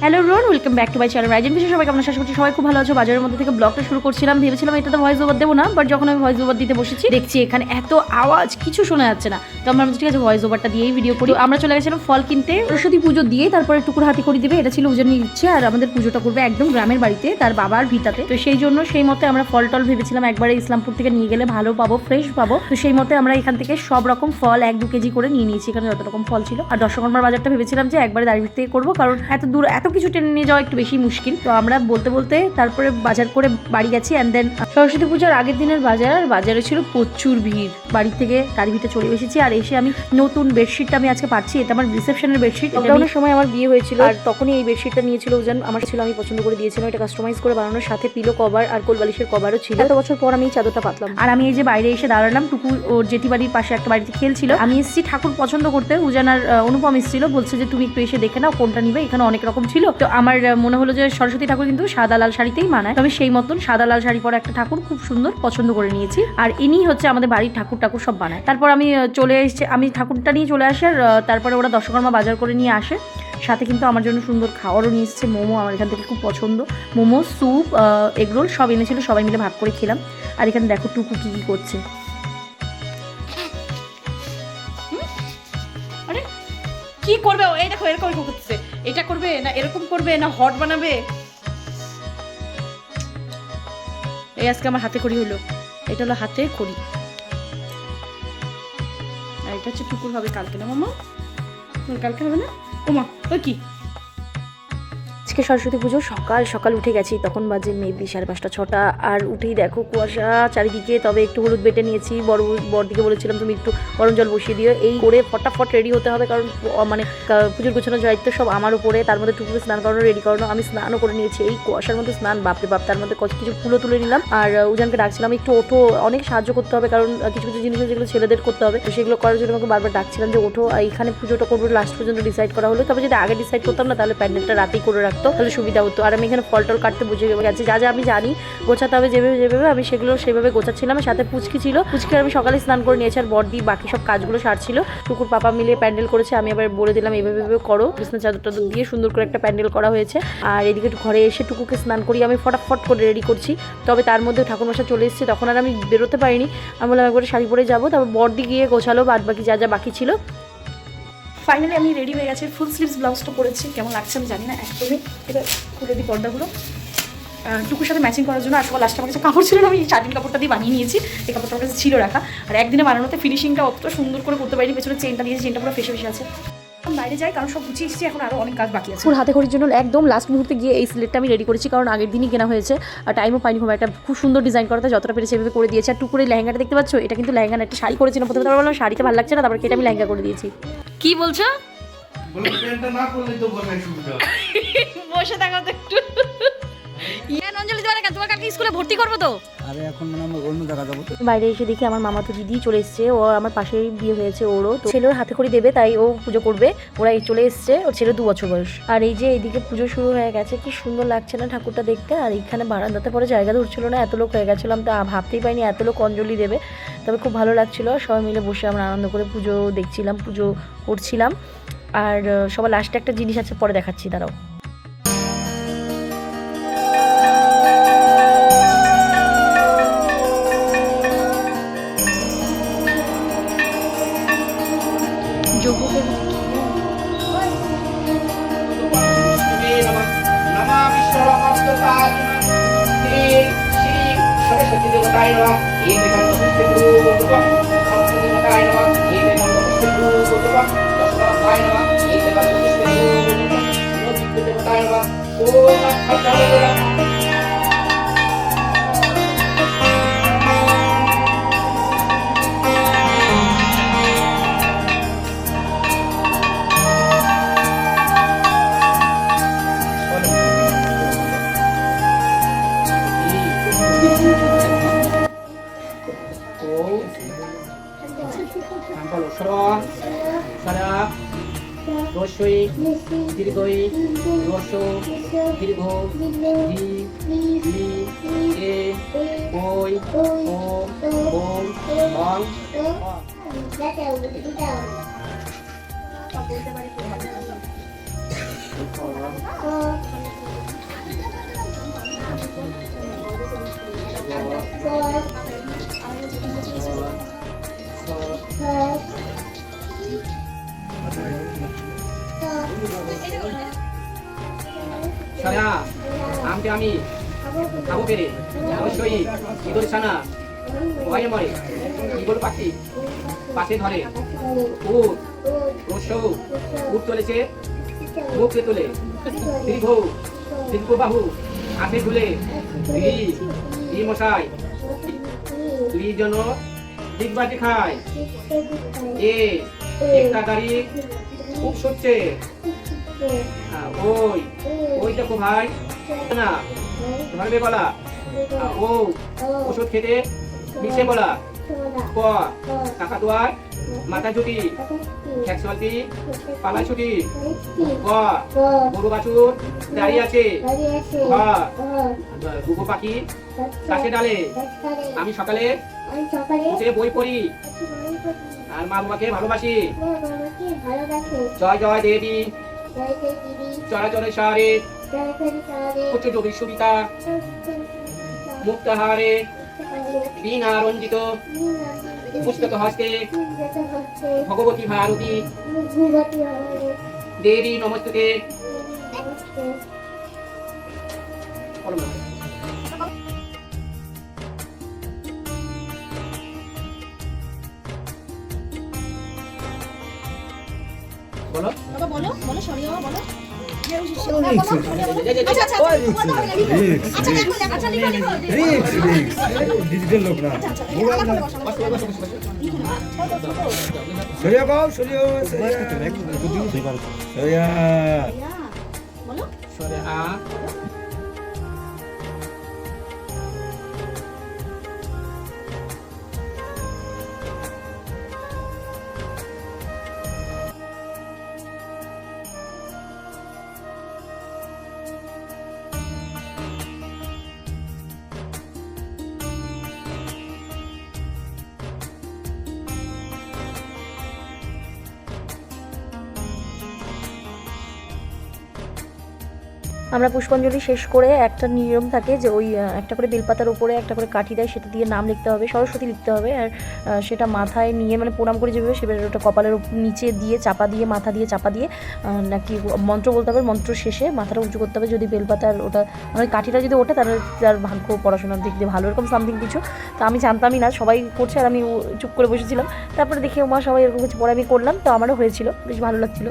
Hello রোন, welcome back to my channel রাইজেন বিষয়। সবাই কেমন আশা করছি সবাই খুব ভালো আছো। বাজারের মধ্যে থেকে ব্লগটা শুরু করছিলাম, ভেবেছিলাম এটাতে ভয়েস ওভার দেবো না, বাট যখন আমি ভয়েস ওভার দিতে বসেছি দেখছি এখানে এত আওয়াজ কিছু শোনা যাচ্ছে না, তো আমরা ঠিক আছে ভয়েস ওভারটা দিয়েই ভিডিও করি। আমরা চলে গেছিলাম ফল কিনতে, সরস্বতী পুজো দিয়ে তারপরে টুকুর হাতি করে দিবে, এটা ছিল উজানির ইচ্ছে। আর আমাদের পুজোটা করবে একদম গ্রামের বাড়িতে, তার বাবার ভিটাতে, তো সেই জন্য সেই মতে আমরা ফল টল ভেবেছিলাম একবারে ইসলামপুর থেকে নিয়ে গেলে ভালো পাবো, ফ্রেশ পাবো। তো সেই মতে আমরা এখান থেকে সব রকম ফল 1-2 কেজি করে নিয়ে নিয়েছি, এখানে যত রকম ফল ছিল। আর দর্শকর্মার বাজারটা ভেবেছিলাম যে একবারে দাঁড়িয়ে থেকে করবো, কারণ এত দূর এত কিছু টেনে নিয়ে যাওয়া একটু বেশি মুশকিল। তো আমরা বলতে বলতে তারপরে বাজার করে বাড়ি গেছি। অ্যান্ড দেন সরস্বতী পুজোর আগের দিনের বাজারে ছিল প্রচুর ভিড়। বাড়ি থেকে গাড়ি ভিতরে চলে এসেছি, আর এসে আমি নতুন বেডশিটটা আমি আজকে পাচ্ছি। এটা আমার রিসেপশনের বেডশিট, লকডাউনের সময় আমার বিয়ে হয়েছিল, আর তখনই এই বেডশিটটা নিয়েছিল উজান, আমার ছিল, আমি পছন্দ করে দিয়েছিলাম। এটা কাস্টমাইজ করে বানানোর সাথে পিলো কভার আর কোলবালিশের কভারও ছিল। এত বছর পর আমি এই চাদরটা পাতলাম। আর আমি এই যে বাইরে এসে দাঁড়ালাম, টুকু ওর জেঠি বাড়ির পাশে একটা বাড়িতে খেলছিল, আমি এসেছি ঠাকুর পছন্দ করতে। উজান আর অনুপম এসেছিল, বলছে যে তুমি একটু এসে দেখে নাও কোনটা নিবে, এখানে অনেক রকম ছিল। তো আমার মনে হলো যে সরস্বতী ঠাকুর কিন্তু সাদা লাল শাড়িতেই মানায়, তো আমি সেই মতন সাদা লাল শাড়ি পরে একটা ঠাকুর খুব সুন্দর পছন্দ করে নিয়েছি। আর ইনি হচ্ছে আমাদের বাড়ির ঠাকুর সব বানায়। তারপর আমি চলে এসেছি, আমি ঠাকুরটা নিয়ে চলে আসি, আর তারপরে ওরা দর্শকর্মা বাজার করে নিয়ে আসে। সাথে কিন্তু আমার জন্য সুন্দর খাওয়ারও নিয়ে এসেছে, মোমো আমার এখান থেকে খুব পছন্দ, মোমো, স্যুপ, এগরোল সব এনেছিল, সবাই মিলে ভাগ করে খেলাম। আর এখানে দেখো টুকু কি করছে। আরে কি করবে ও? এই দেখো এরকম করতেছে, এটা করবে না এরকম করবে না হট বানাবে। এই আজকে আমার হাতে খড়ি হলো, এটা হলো হাতে খড়ি, আর এটা হচ্ছে টুকুর হবে কালকে, না মামা? কালকে হবে না ওমা? ওই কি আজকে সরস্বতী পুজো সকাল সকাল উঠে গেছি, তখন বাজে মেবি 5:30 6টা। আর উঠেই দেখো কুয়াশা চারিদিকে, তবে একটু হলুদ বেটে নিয়েছি। বড়দিকে বলেছিলাম তুমি একটু গরম জল বসিয়ে দিও, এই করে ফটাফট রেডি হতে হবে, কারণ মানে পুজোর গোছানোর দায়িত্ব সব আমার উপরে। তার মধ্যে টুকুকে স্নান করানো, রেডি করানো, আমি স্নানও করে নিয়েছি। এই কুয়াশার মধ্যে স্নান, বাপরে বাপ। তার মধ্যে কিছু ফুলও তুলে নিলাম, আর উজানকে ডাকছিলাম একটু ওঠো, অনেক সাহায্য করতে হবে, কারণ কিছু কিছু জিনিস যেগুলো ছেলেদের করতে হবে, তো সেগুলো করার জন্য আমাকে বারবার ডাকছিলাম যে ওঠো। এইখানে পুজোটা করবো লাস্ট পর্যন্ত ডিসাইড করা হলো, তবে যদি আগে ডিসাইড করতাম না তাহলে প্যান্ডেলটা রাতেই করে রাখতো, তাহলে সুবিধা হতো। আর আমি এখানে ফল টল কাটতে বুঝে গেছি, যা যা আমি জানি গোছাতে হবে যেভাবে আমি সেগুলো সেভাবে গোছাচ্ছিলাম। সাথে পুচকি ছিল, পুচকির আমি সকালে স্নান করে নিয়েছি, আর বড়দি বাকি সব কাজগুলো সারছিল। টুকুর পাপা মিলিয়ে প্যান্ডেল করেছে, আমি আবার বলে দিলাম এইভাবে করো। বিছনা চাদরটা দিয়ে সুন্দর করে একটা প্যান্ডেল করা হয়েছে। আর এদিকে ঘরে এসে টুকুকে স্নান করি, আমি ফটাফট করে রেডি করছি। তবে তার মধ্যে ঠাকুরমশা চলে এসেছে, তখন আর আমি বেরোতে পারিনি। আমি বললাম একবারে শাড়ি পরে যাবো, তারপর বড়দি গিয়ে গোছালো বাদ বাকি যা যা বাকি ছিল। ফাইনালি আমি রেডি হয়ে গেছি, ফুল স্লিভস ব্লাউজটা পরেছি, কেমন লাগছে আমি জানি না একদমই। এটা খুলে দিই পর্দাগুলো টুকুর সাথে ম্যাচিং করার জন্য। আর সব লাস্টে আমার কাছে কাপড় ছিল না, আমি শার্টিন কাপড়টা দিয়ে বানিয়ে নিয়েছি, এই কাপড়টা আমার কাছে ছিল রাখা। আর একদিনে বানানোতে ফিনিশিংটা অতটা সুন্দর করে করতে পারিনি, পেছনে চেনটা দিয়েছি, চেনটা পুরো ফেসে আছে। বাইরে যাই, কারণ সব গুছিয়ে এসেছি, এখন আরও অনেক কাজ বাকি আছে। হাতে খড়ির জন্য একদম লাস্ট মুহূর্তে গিয়ে এই সিলেটটা আমি রেডি করেছি, কারণ আগের দিনই কেনা হয়েছে, আর টাইমও পাইনি খুব একটা। খুব সুন্দর ডিজাইন করাতে যতটা পেরেছি সেভাবে করে দিয়েছি। আর টুকুরের লেহেঙ্গাটা দেখতে পাচ্ছ, এটা কিন্তু লেহেঙ্গা না, একটা শাড়ি করেছিলাম প্রথমে, তারপর বললাম শাড়িতে ভালো লাগছে না, তারপর এটা আমি লেহেঙ্গা করে দিয়েছি। কি বলছো? বসে থাকো তো একটু। অঞ্জলি দেওয়া কেন, তোমার কালকে স্কুলে ভর্তি করবো তো। আরে এখন মানে আমরা অন্য জায়গা যাবো। বাইরে এসে দেখি আমার মামা তো দিদি চলে এসছে, ও আমার পাশেই বিয়ে হয়েছে, ওরও তো ছেলের হাতে খড়ি দেবে, তাই ও পুজো করবে। ওরা চলে এসছে, ওর ছেলে 2 বছর বয়স। আর এই যে এইদিকে পুজো শুরু হয়ে গেছে, কি সুন্দর লাগছে না ঠাকুরটা দেখতে। আর এইখানে বারান্দাতে পরে জায়গা ধরছিল না, এত লোক হয়ে গেছিলাম, তো ভাবতেই পারিনি এত লোক অঞ্জলি দেবে। তবে খুব ভালো লাগছিল, সবাই মিলে বসে আমরা আনন্দ করে পুজো দেখছিলাম, পুজো করছিলাম। আর সবার লাস্টে একটা জিনিস আছে, পরে দেখাচ্ছি, দাঁড়াও। রসই দীর্ঘই রস দীর্ঘ হি লি এ ওই ও ওম অং সারা আমতে আমি খাবো পেরে অবশ্যই ইঁদুর ছানা ভয়ে মরে ইগল পাখি পাশে ধরে উট রস্য উট চলেছে মুখে তোলে দীর্ঘ দীর্ঘ বাহু হাতে তুলে ই মশাই লি জন দিগবাজি খায় একটা গাড়ি খুব সচ্ছে ওই ওই দেখো ভাই না ধরবে বলা ও ওষুধ খেতে মিশে বলা ক টাকা দোয়ার মাথা ছুটি খেকসলতি পালা ছুটি ক গরু বাছুর দাঁড়িয়ে আছে গুগু পাখি গাছে ডালে আমি সকালে উঠে বই পড়ি আর মা বাবাকে ভালোবাসি জয় জয় দেবী চরাচরেশ্বরে উচ্চ যোগী সুবিতা মুক্তাহারে বীণা রঞ্জিত পুস্তক হস্তে ভগবতী ভারতী দেবী নমস্তুতে। বলো বাবা বলো বলো সরি বাবা বলো ডিজিটাল লোক না সরিয়া বাবু সরিয়া সরিয়া সরে আ আমরা পুষ্পাঞ্জলি শেষ করে একটা নিয়ম থাকে যে ওই একটা করে বেলপাতার উপরে একটা করে কাঠি দেয়, সেটা দিয়ে নাম লিখতে হবে, সরস্বতী লিখতে হবে। আর সেটা মাথায় নিয়ে মানে প্রণাম করে যেভাবে সেভাবে ওটা কপালের নিচে দিয়ে চাপা দিয়ে মাথা দিয়ে চাপা দিয়ে নাকি মন্ত্র বলতে হবে। মন্ত্র শেষে মাথাটা উঁচু করতে হবে। যদি বেলপাতার ওটা মানে কাঠিটা যদি ওঠে তাহলে তার ভাগ্য পড়াশোনার দিক দিয়ে ভালো, এরকম সামথিং কিছু। তো আমি জানতামই না, সবাই করছে আর আমি চুপ করে বসেছিলাম। তারপরে দেখে মা সবাই এরকম কিছু পড়া আমি করলাম, তো আমারও হয়েছিল, বেশ ভালো লাগছিল।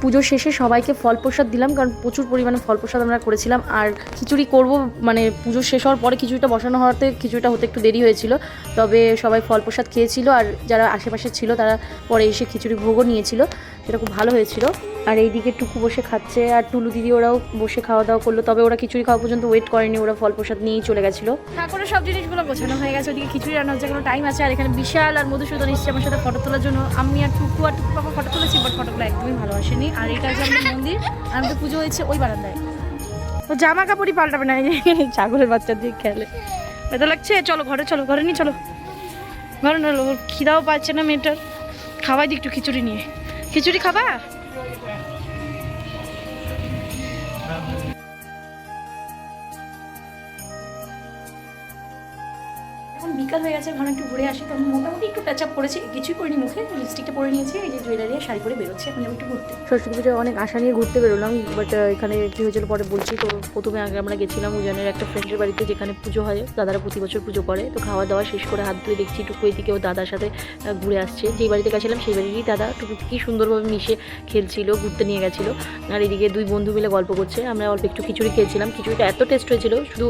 পুজো শেষে সবাইকে ফল প্রসাদ দিলাম, কারণ প্রচুর পরিমাণে ফল প্রসাদ আমরা করেছিলাম। আর খিচুড়ি করব মানে পুজো শেষ হওয়ার পরে খিচুড়িটা বসানো হওয়াতে খিচুড়িটা হতে একটু দেরি হয়েছিল, তবে সবাই ফল প্রসাদ খেয়েছিল। আর যারা আশেপাশে ছিল তারা পরে এসে খিচুড়ি ভোগও নিয়েছিল, সেটা খুব ভালো হয়েছিল। আর এইদিকে টুকু বসে খাচ্ছে আর টুলু দিদি ওরাও বসে খাওয়া দাওয়া করলো, তবে ওরা খিচুড়ি খাওয়া পর্যন্ত ওয়েট করেনি, ওরা ফল প্রসাদ নিয়েই চলে গেছিলো। ঠাকুরের সব জিনিসগুলো গোছানো হয়ে গেছে, ওদিকে খিচুড়ি রান্নার যে কোনো টাইম আছে। আর এখানে বিশাল আর মধুসূদন এসেছে আমার সাথে ফটো তোলার জন্য। আমি আর টুকু পাপা ফটো তুলেছি, বাট ফটোগুলো একদমই ভালো আসেনি। আর এটা হচ্ছে আমাদের মন্দির, আর আমাদের পুজো হয়েছে ওই বারান্দায়। তো জামা কাপড়ই পাল্টাবে না, এখানে ছাগলের বাচ্চা দিয়ে খেলে, ব্যথা লাগছে। চলো ঘরে, চলো ঘরে নিয়ে চলো, ঘরে না খিদাও পাচ্ছে না মেয়েটার, খাওয়াই দিই একটু খিচুড়ি নিয়ে। খিচুড়ি খাবা? বিকাল হয়ে গেছে, ঘরে একটু ঘুরে আসি। তো আমি মোটামুটি একটু টাচ আপ করেছি, কিছুই করিনি মুখে, লিপস্টিকটা পরে নিয়েছি, এই যে জুয়েলারি আর শাড়ি পরে বেরোচ্ছি। এখন একটু ঘুরতে সরস্বতী পুজোয় অনেক আশা নিয়ে ঘুরতে বেরোলাম, বাট এখানে কী হয়েছিল পরে বলছি। তো প্রথমে আগে আমরা গেছিলাম উজানের একটা ফ্রেন্ডের বাড়িতে, যেখানে পুজো হয়, দাদারা প্রতি বছর পুজো করে। তো খাওয়া দাওয়া শেষ করে হাত ধুয়ে দেখছি টুকু এদিকে ও দাদার সাথে ঘুরে আসছে। যেই বাড়িতে গেছিলাম সেই বাড়িরই দাদা টুকু কী সুন্দরভাবে মিশে খেলছিল, ঘুরতে নিয়ে গেছিলো। আর এদিকে দুই বন্ধু মিলে গল্প করছে। আমরা অল্প একটু খিচুড়ি খেয়েছিলাম, খিচুড়িটা এত টেস্ট হয়েছিল, শুধু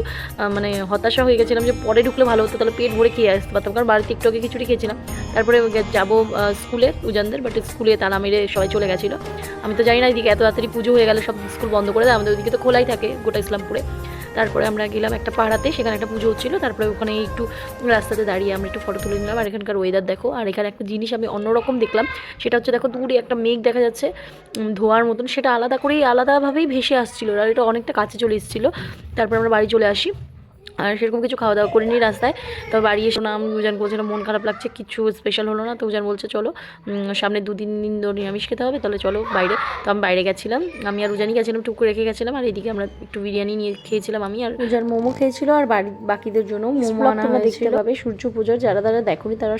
মানে হতাশা হয়ে গেছিলাম যে পরে ঢুকলে ভালো হতো, তাহলে পেট ভরে খেয়ে আসতে পারতাম, কারণ বাড়িতে একটু আগে খিচুড়ি খেয়েছিলাম। তারপরে যাবো স্কুলে উজানদের, বাট স্কুলে তালা মেরে সবাই চলে গেছিলো। আমি তো জানি না এদিকে এত তাড়াতাড়ি পুজো হয়ে গেলে সব স্কুল বন্ধ করে দেয়, আমাদের ওইদিকে তো খোলাই থাকে গোটা ইসলামপুরে। তারপরে আমরা গেলাম একটা পাড়াতে, সেখানে একটা পুজো হচ্ছিলো। তারপরে ওখানে একটু রাস্তাতে দাঁড়িয়ে আমরা একটু ফটো তুলে নিলাম। আর এখানকার ওয়েদার দেখো। আর এখানে একটা জিনিস আমি অন্যরকম দেখলাম, সেটা হচ্ছে দেখো দূরে একটা মেঘ দেখা যাচ্ছে ধোয়ার মতন, সেটা আলাদাভাবেই ভেসে আসছিলো, আর এটা অনেকটা কাছে চলে এসেছিলো। তারপর আমরা বাড়ি চলে আসি। আর সেরকম কিছু খাওয়া দাওয়া করিনি রাস্তায়। তো বাড়ি এসে না উজান বলছিল মন খারাপ লাগছে, কিছু স্পেশাল হলো না। তো উজান বলছে চলো সামনে 2-3 দিন ধরে নিরামিষ খেতে হবে, তাহলে চলো বাইরে। তো আমি বাইরে গেছিলাম, আমি আর উজানই গেছিলাম, টুকু রেখে গেছিলাম। আর এদিকে আমরা একটু বিরিয়ানি নিয়ে খেয়েছিলাম, আমি আর উজান মোমো খেয়েছিল, আর বাকিদের জন্য মোমো আনা হয়েছিল। দেখতে পাবে সূর্য পুজোর, যারা দেখোনি তারা